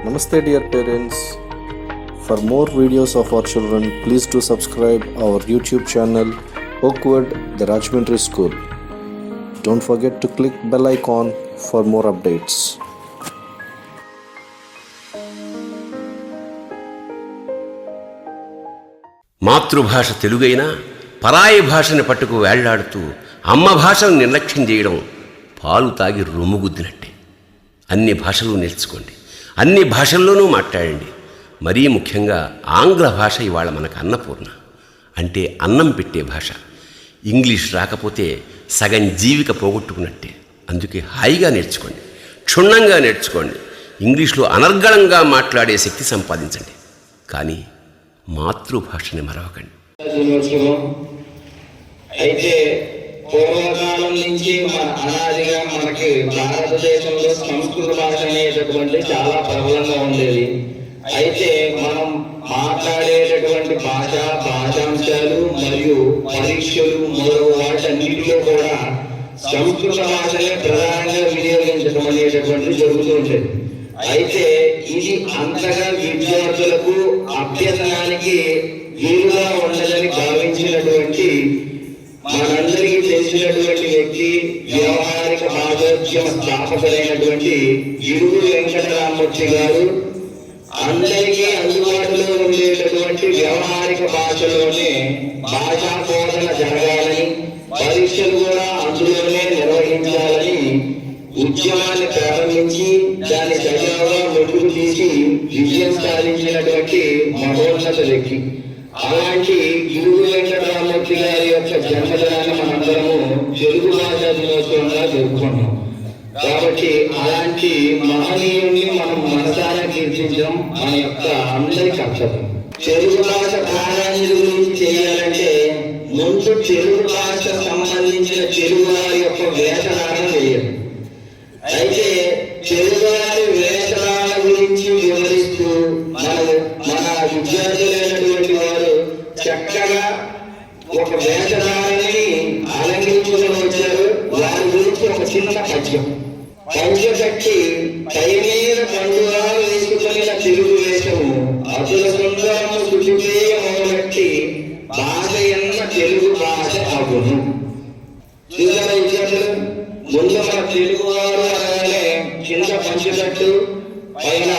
Namaste dear parents. For more videos of our children, please do subscribe our YouTube channel Oakwood the Rajahmundry School. Don't forget to click bell icon for more updates. మాతృభాష తెలుగైనా పరాయి భాషని పట్టుకు వేళ్లాడుతూ అమ్మ భాషను నిర్లక్ష్యం చేయడం పాలు తాగి రొమ్ముగుద్దినట్టే. అన్ని భాషలు నేర్చుకోండి, అన్ని భాషల్లోనూ మాట్లాడండి. మరీ ముఖ్యంగా ఆంగ్ల భాష ఇవాళ మనకు అన్నపూర్ణ, అంటే అన్నం పెట్టే భాష. ఇంగ్లీష్ రాకపోతే సగం జీవిక పోగొట్టుకున్నట్టే. అందుకే హాయిగా నేర్చుకోండి, క్షుణ్ణంగా నేర్చుకోండి. ఇంగ్లీష్లో అనర్గళంగా మాట్లాడే శక్తి సంపాదించండి, కానీ మాతృభాషని మరవకండి. అయితే పూర్వకాలం నుంచి మన అనాదిగా మనకి భారతదేశంలో సంస్కృత భాష అనేటటువంటి చాలా ప్రబలంగా ఉండేది. అయితే మనం మాట్లాడేటటువంటి భాషాంశాలు మరియు పరీక్షలు మొదలగు వాటన్నిటిలో కూడా సంస్కృత భాషనే ప్రధానంగా వినియోగించడం అనేటటువంటిది జరుగుతూ ఉండేది. అయితే ఇది అంతగా విద్యార్థులకు అభ్యసనానికి వీలుగా ఉండదని భావించినటువంటి మనందరికీ తెలిసినటువంటి వ్యక్తి, వ్యవహారిక భాషోద్యమ స్థాపకులైనటువంటి గిడుగు వెంకటరామూర్తి గారు అందరికీ అందుబాటులో ఉండేటటువంటి వ్యవహారిక భాషలోనే భాషా బోధన జరగాలని, పరీక్షలు కూడా అందులోనే నిర్వహించాలని ఉద్యమాన్ని ప్రారంభించి దాన్ని సజావుగా ముందుకు తీసి విజయం సాధించినటువంటి మహోన్నత వ్యక్తి. అలాంటి గిడుగు వెంకటరామూర్తి గారి యొక్క జన్మదినాన్ని మనందరము తెలుగు భాషా దినోత్సవంగా జరుపుకున్నాం. కాబట్టి అలాంటి మహనీయుల్ని మనం మనసారా కీర్తించడం మన యొక్క అందరి కర్తవ్యం. తెలుగు భాష ప్రాధాన్యత గురించి చేయాలంటే ముందు తెలుగు భాష సంబంధించిన తెలుగు వారి యొక్క వేషధారణ చేయాలి. అయితే తెలుగు వారి వేషధారణ గురించి వివరిస్తూ మన విద్యార్థులైనటువంటి వారు చక్కగా ఒక వేషధారణని అలంకరించుకుని వచ్చారు. వారి గురించి ఒక చిన్న పద్యం కట్టి పై మీద కండువాలు వేసుకున్న తెలుగు వేషము అతుల సుందరము సుచిపేయమోనట్టి భాష ఎన్న తెలుగు భాష అగును. చూసారా విద్యార్థులు, ముందు మన తెలుగు వారు అనగానే కింద పంచకట్టు పైన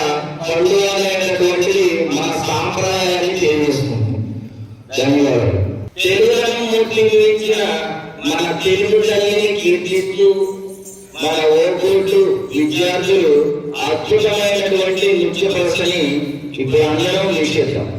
పండు అనేటటువంటిది మన సాంప్రదాయాన్ని తెలియజేస్తుంది. ధన్యవాదాలు. తెలుగులను మూర్తించిన మన తెలుగు తల్లిని కీర్తిస్తూ మన ఓటు విద్యార్థులు అద్భుతమైనటువంటి నృత్య ప్రదర్శని ఇప్పుడు అందరం వీక్షిద్దాం.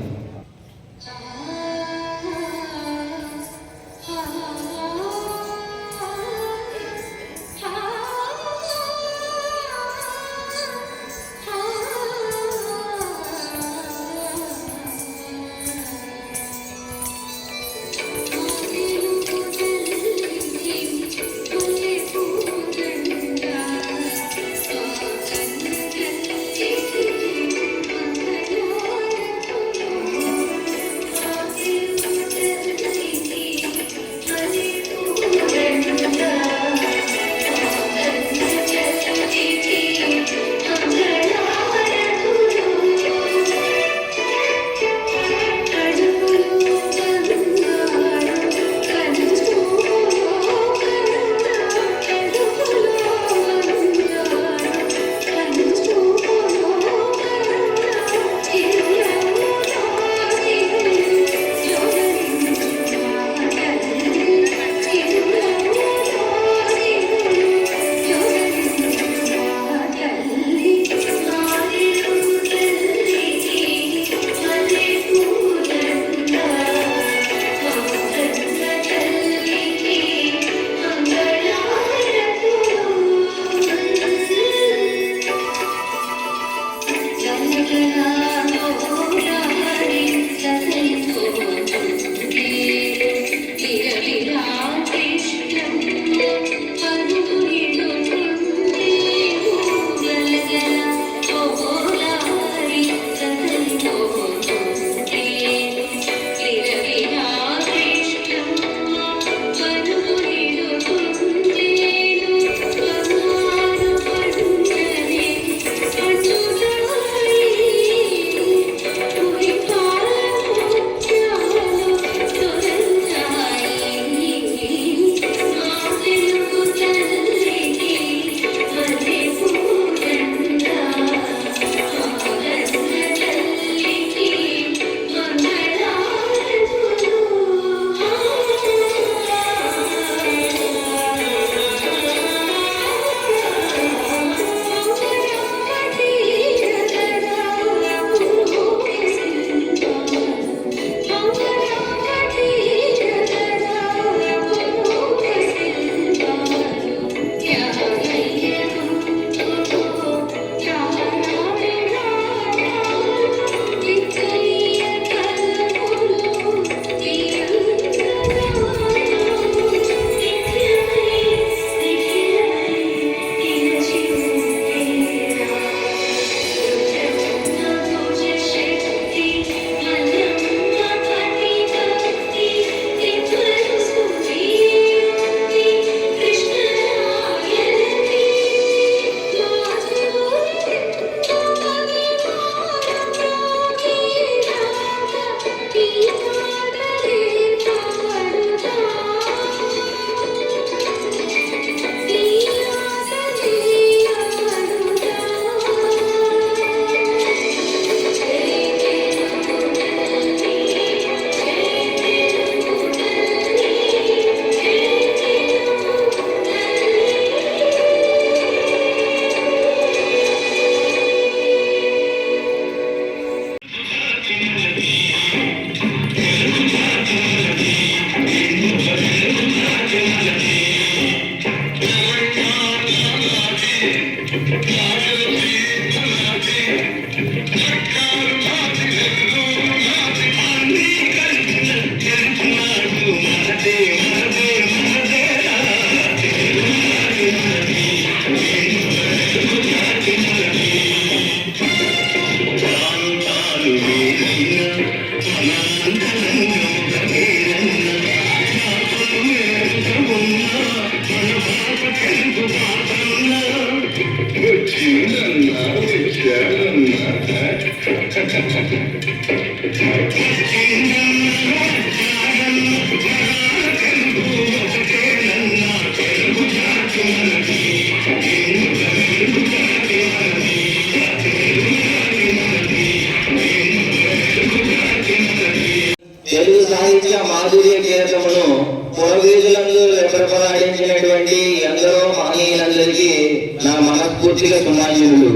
పూర్తిగా సుమాన్యులు.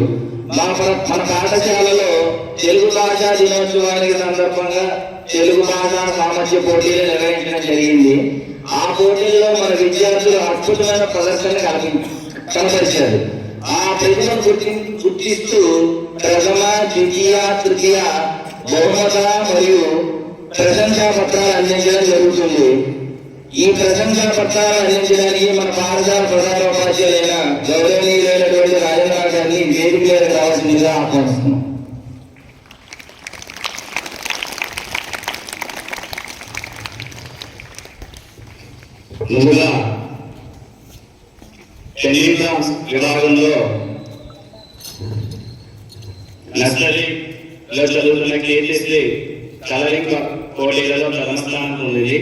మన పాఠశాలలో తెలుగు భాషా దినోత్సవానికి సందర్భంగా తెలుగు భాషా సామర్థ్య పోటీలు నిర్వహించడం జరిగింది. ఆ పోటీల్లో మన విద్యార్థులు అద్భుతమైన ప్రదర్శన కనపరిచారు. ఆ ప్రతిభను గుర్తిస్తూ ప్రథమ, ద్వితీయ, తృతీయ బహుమత మరియు ప్రశంసా పత్రాలు అందించడం జరుగుతుంది. ఈ ప్రశంసా పత్రాలు అందించడానికి మన పాఠశాల ప్రధానోపాధ్యాయులైన గౌరవనీయులైనటువంటి రాజేంద్ర గారిని వేదిక మీద రావాల్సిందిగా ఆహ్వానిస్తున్నాం. ముందుగా టెన్నిస్ విభాగంలో నర్సరీలో చదువుతున్న కీర్తిశ్రీ కలరింగ్ పోటీలలో ప్రథమ స్థానం పొందింది.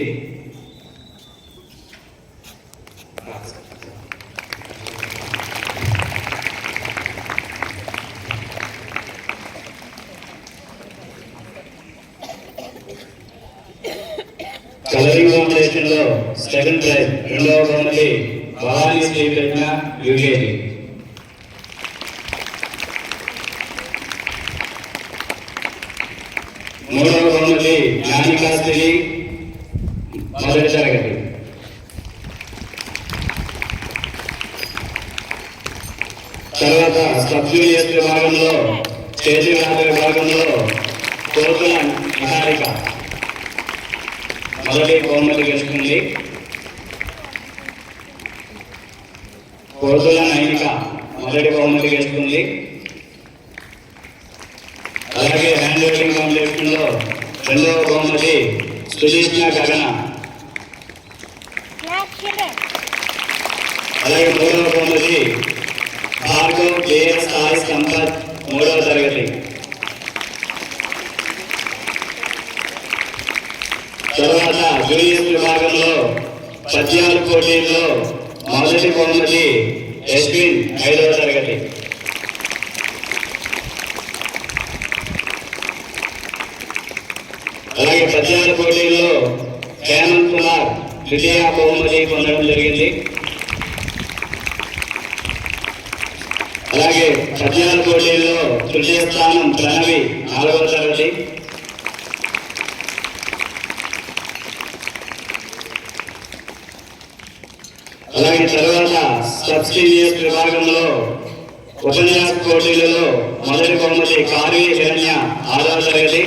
కలరింగ్ కాంపిటీషన్ లో సెకండ్ ప్రైజ్, రెండవ బహుమతి భవానీ శ్రీకృష్ణ యూకేజీ. మూడవ బహుమతి జ్ఞానికా శ్రీ మొదటి తరగతి. తర్వాత సబ్ జూనియర్ విభాగంలో చేతి వ్యాధి విభాగంలో కోతుల నిహారిక మొదటి బహుమతి గెలుచుకుంది. కోతుల నైనిక మొదటి బహుమతి గెలుచుకుంది. అలాగే హ్యాండ్ రైటింగ్ కాంపిటీషన్ లో రెండవ బహుమతి సుదీష్ణ గగన. అలాగే మూడవ బహుమతి భార్గవ్ జేఎస్ సాయి సంపత్ మూడవ తరగతి. తర్వాత జూనియర్ విభాగంలో పద్యాల పోటీల్లో మొదటి బహుమతి ఎస్విన్ ఐదవ తరగతి. అలాగే పద్యాల పోటీల్లో హేమంత్ కుమార్ ద్వితీయ బహుమతి పొందడం జరిగింది. అలాగే పద్యాల పోటీల్లో తృతీయ స్థానం ప్రణవి నాలుగవ తరగతి. అలాగే తర్వాత సబ్ సీనియర్ విభాగంలో ఉపన్యాస పోటీలలో మొదటి బహుమతి కార్వీ హిరణ్య ఆరవ తరగతి.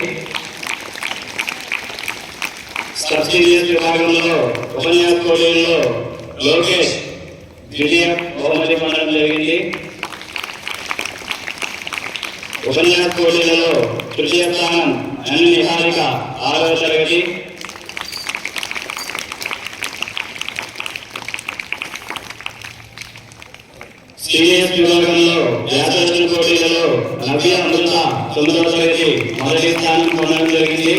సబ్ సీనియర్ విభాగంలో ఉపన్యాస పోటీలలో లోకేష్ ద్వితీయ బహుమతి పొందడం జరిగింది. ఉపన్యాస పోటీలలో తృతీయ స్థానం ఎన్ నిహారిక ఆరవ తరగతి. సీనియర్ విభాగంలో వ్యాసరచన పోటీలలో నవ్య అమృత 9వ తరగతి మొదటి స్థానం పొందడం జరిగింది.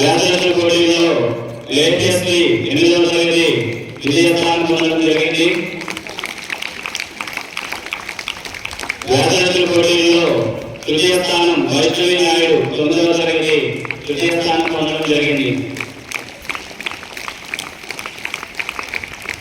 వ్యాసరచన పోటీలలో లేఖశ్రీ 8వ తరగతి ద్వితీయ స్థానం పొందడం జరిగింది. వ్యాసరచన పోటీలలో తృతీయ స్థానం వైష్ణవి నాయుడు 9వ తరగతి తృతీయ స్థానం పొందడం జరిగింది.